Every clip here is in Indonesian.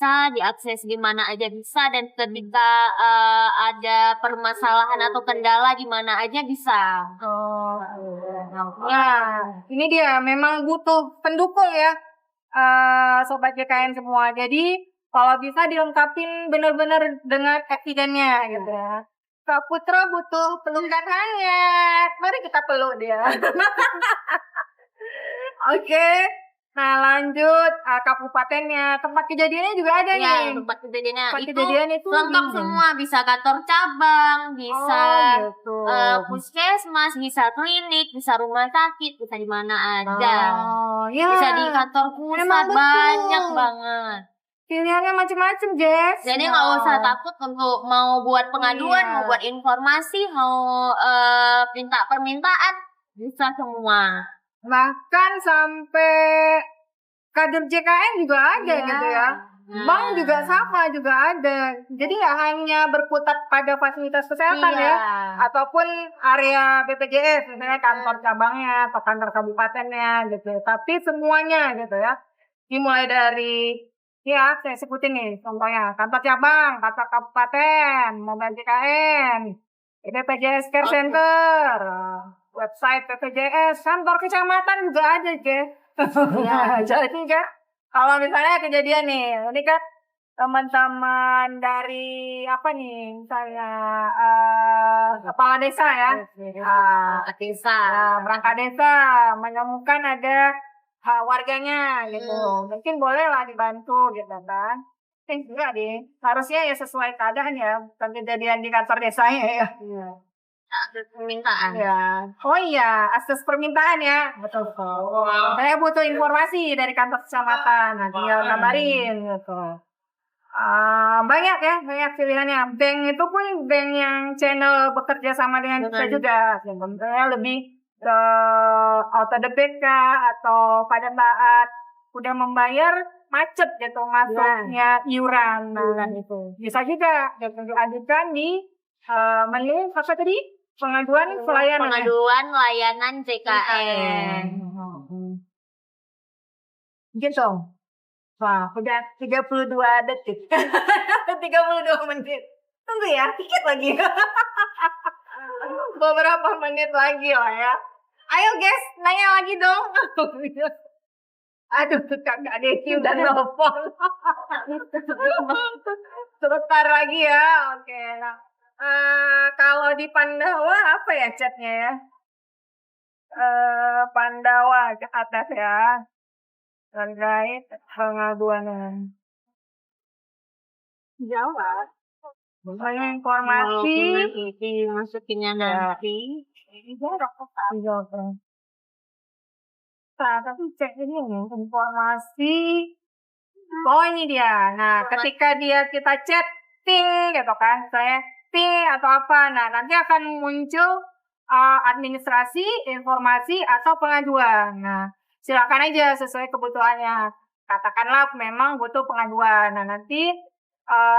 bisa, diakses di mana aja bisa, dan ketika ada permasalahan atau kendala di mana aja bisa. Nah, ini dia memang butuh pendukung ya, sobat GKN semua. Jadi kalau bisa dilengkapin benar-benar dengan evidennya gitu ya. Kak Putra butuh pelukan hangat. Mari kita peluk dia. Oke. Nah lanjut kabupatennya, tempat kejadiannya juga ada nih. Tempat kejadiannya Tempat itu kejadian itu lengkap semua, bisa kantor cabang, bisa gitu. puskesmas, bisa klinik, bisa rumah sakit, bisa di mana aja. Ya. Bisa di kantor pusat, banyak banget. Pilihannya macam-macam, Jess. Jadi nggak usah takut untuk mau buat pengaduan, mau buat informasi, mau minta permintaan, bisa semua. Bahkan sampai kader JKN juga ada gitu ya. Bank juga sama, juga ada. Jadi nggak hanya berkutat pada fasilitas kesehatan ya, ataupun area BPJS, misalnya kantor cabangnya atau kantor kabupatennya gitu. Tapi semuanya gitu ya. Dimulai dari saya sebutin nih contohnya, kantor cabang, kantor kabupaten, mobile JKN, BPJS Care Center, website BPJS, kantor kecamatan juga ada, Jess. Jadi kan kalau misalnya kejadian nih, ini kan teman-teman dari misalnya kepala desa ya, perangkat desa menemukan ada warganya gitu, mungkin bolehlah dibantu gitu kan. Enggak deh, harusnya ya sesuai keadaan ya, bukan kejadian di kantor desanya ya. Akses permintaan. Akses permintaan ya. Betul. Saya butuh informasi dari kantor kecamatan. Nah, tinggal kabarin gitu. Banyak pilihannya. Bank itu pun bank yang channel bekerja sama dengan kita juga. Sebenarnya lebih ke auto debit atau pada saat udah membayar macet gitu masuknya iuran. Nah, itu bisa juga dilanjutkan di menu apa tadi? Pengaduan layanan JKN. Gitu. Wah, udah 32 detik. 32 menit. Tunggu ya, dikit lagi. Beberapa menit lagi lah ya. Ayo guys, nanya lagi dong. Aduh, Kakak Desi udah nelfon. Sebentar lagi ya. Oke, nah. Kalau di Pandawa apa ya chatnya ya? Pandawa ke atas ya. Terkait pengaduan. Jawa. Banyak informasi. Masukinnya nanti. Tapi cek ini informasi. Oh ini dia. Nah, ketika kita chatting gitu kan, saya ping atau apa. Nah, nanti akan muncul administrasi, informasi atau pengaduan. Nah, silakan aja sesuai kebutuhannya. Katakanlah memang butuh pengaduan. Nah, nanti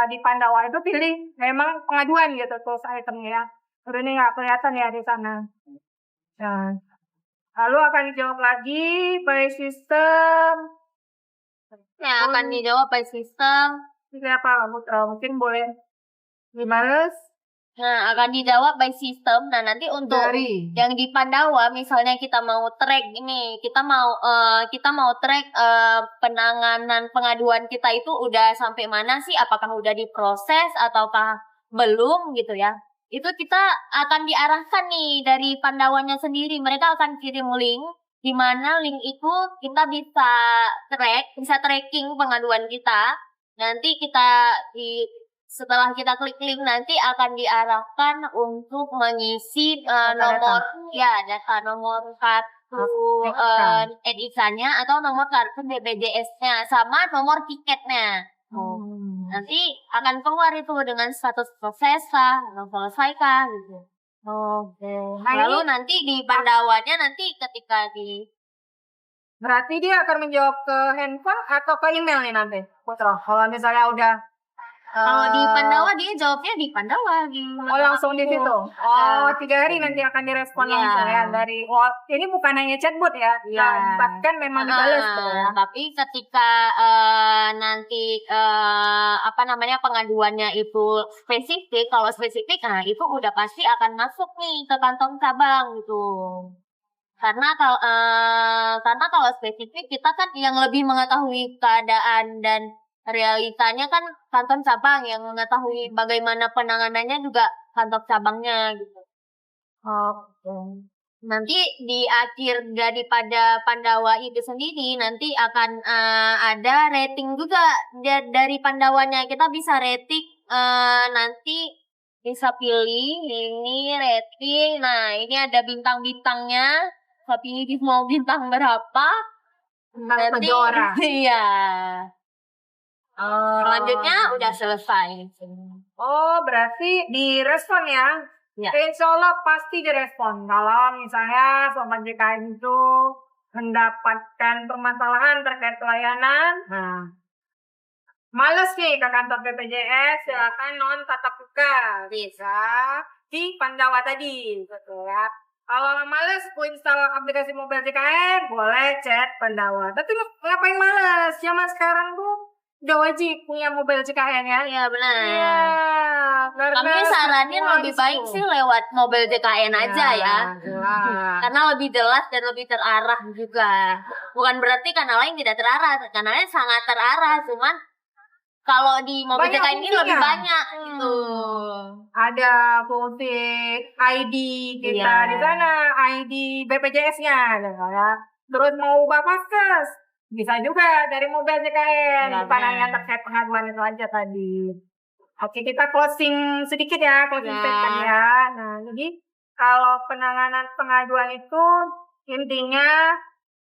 di Pandawa itu pilih memang pengaduan gitu terus itemnya. Udah ini nggak kelihatan ya di sana. Nah, lalu akan dijawab lagi by system. Akan dijawab by system. Ini apa? Mungkin boleh dimales. Nah, akan dijawab by system. Nah, nanti untuk yang di Pandawa, misalnya kita mau track ini, kita mau track penanganan pengaduan kita itu udah sampai mana sih? Apakah udah diproses ataukah belum gitu ya? Itu kita akan diarahkan nih dari Pandawanya sendiri. Mereka akan kirim link, di mana link itu kita bisa tracking pengaduan kita. Nanti setelah kita klik link nanti akan diarahkan untuk mengisi data nomor kartu NIK-nya atau nomor kartu BPJS-nya sama nomor tiketnya. Nanti akan keluar itu dengan status proses atau selesai gitu. Lalu nanti di Pandawanya nanti ketika berarti dia akan menjawab ke handphone atau ke email nih nanti, Putra. Kalau misalnya udah Kalau di Pandawa dia jawabnya di Pandawa gitu. Oh, langsung di situ. Oh, 3 hari nanti akan direspon langsung ya dari. Oh, ini bukan hanya chatbot ya. Bahkan memang dibalas tuh ya. Tapi ketika nanti pengaduannya itu spesifik, kalau spesifik, nah itu udah pasti akan masuk nih ke kantong cabang gitu. Karena kalau spesifik kita kan yang lebih mengetahui keadaan dan realitanya kan kantor cabang, yang mengetahui bagaimana penanganannya juga kantor cabangnya gitu. Nanti di akhir daripada Pandawa itu sendiri nanti akan ada rating juga dari Pandawanya. Kita bisa rating, nanti bisa pilih ini rating. Nah, ini ada bintang-bintangnya. Tapi ini mau bintang berapa? Nanti iya. Selanjutnya udah selesai. Oh, berarti direspon ya? Ya. Insya Allah pasti direspon. Kalau misalnya Sobat JKN itu mendapatkan permasalahan terkait pelayanan, males nih ke kantor BPJS, silakan non tatap muka. Bisa di Pandawa tadi, betul ya. Kalau males install aplikasi mobile JKN, boleh chat Pandawa. Tapi ngapain males? Zaman sekarang tuh udah wajib punya mobile JKN ya. Iya benar. Iya. Kami saranin lebih baik sih lewat mobile JKN aja ya. Karena lebih jelas dan lebih terarah juga. Bukan berarti kanal lain tidak terarah. Kanal lain sangat terarah. Cuman kalau di mobile JKN ini lebih banyak gitu. Ada fungsi ID kita di sana, ID BPJS-nya ya. Terus mau ubah paskes, bisa juga dari mobile JKN, bukan hanya terkait pengaduan itu aja tadi. Oke, kita closing sedikit ya, closing statement ya. Nah, jadi kalau penanganan pengaduan itu intinya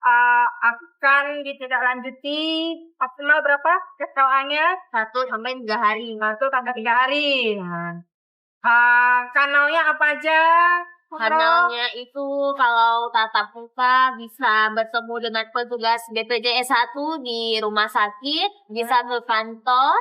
akan ditindaklanjuti maksimal berapa SLA-nya? 1 sampai 3 hari. 1 sampai 3 hari. Kanalnya apa aja? Kanalnya itu kalau tatap muka bisa bertemu dengan petugas BPJS 1 di rumah sakit, bisa ke kantor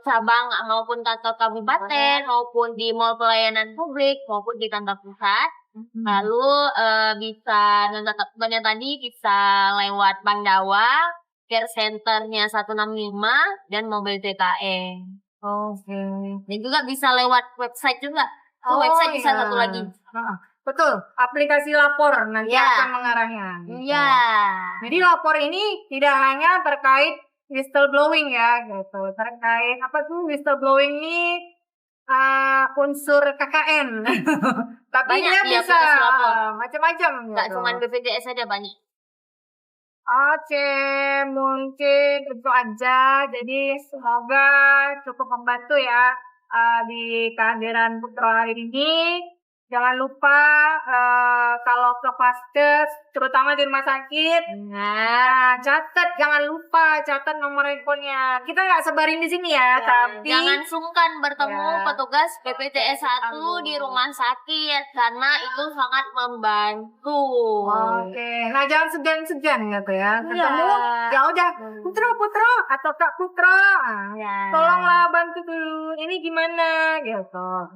cabang maupun kantor kabupaten, maupun di mall pelayanan publik, maupun di kantor pusat. Lalu bisa tatap mukanya tadi bisa lewat Pandawa, care centernya 165 dan mobil JKN. Oke. Dan juga bisa lewat website juga. Website bisa satu lagi. Betul, aplikasi lapor nanti akan mengarahnya. Iya. Jadi lapor ini tidak hanya terkait whistleblowing ya, gitu. Terkait apa tuh whistleblowing ini unsur KKN. Tapi banyak, dia bisa macam-macam. Nggak cuma BPJS saja, banyak. Oke, mungkin itu aja. Jadi semoga cukup membantu ya di kehadiran Putra hari ini. Jangan lupa kalau ke vaskes, terutama di rumah sakit, jangan lupa catat nomor handphonenya. Kita nggak sebarin di sini ya, tapi jangan sungkan bertemu petugas BPJS 1 di rumah sakit karena itu sangat membantu. Oke, nah jangan segan-segan gitu ya. Ketemu, ya udah, Putra atau Kak Putra, tolonglah bantu dulu. Ini gimana gitu.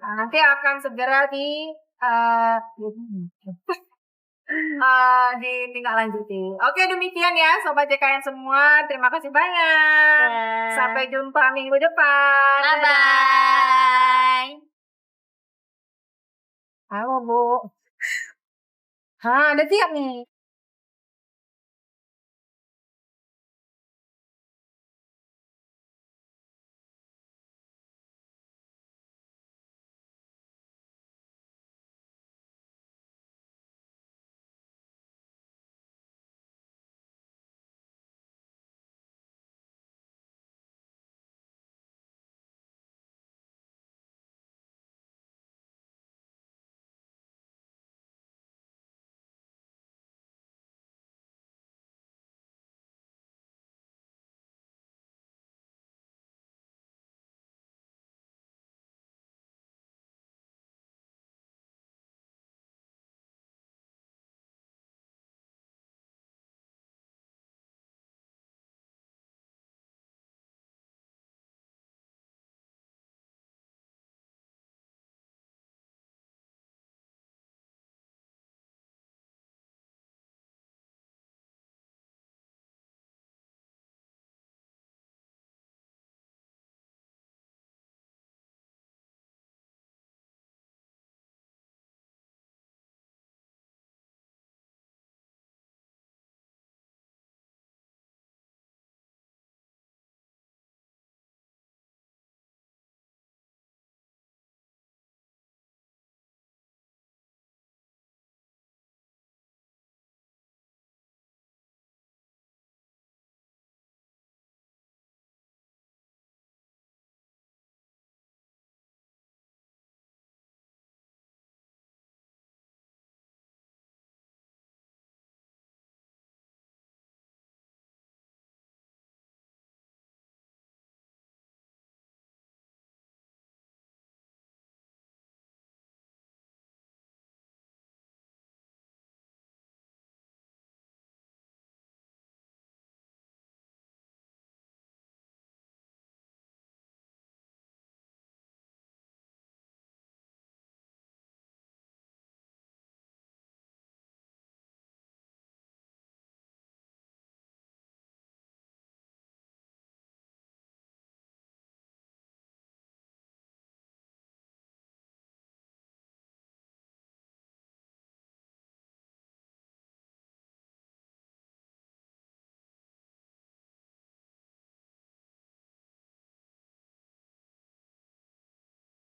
Nah, nanti akan segera ditindaklanjuti. Oke, demikian ya Sobat JKN semua. Terima kasih banyak. Sampai jumpa minggu depan. Bye-bye. Halo Bu. Ada siap nih.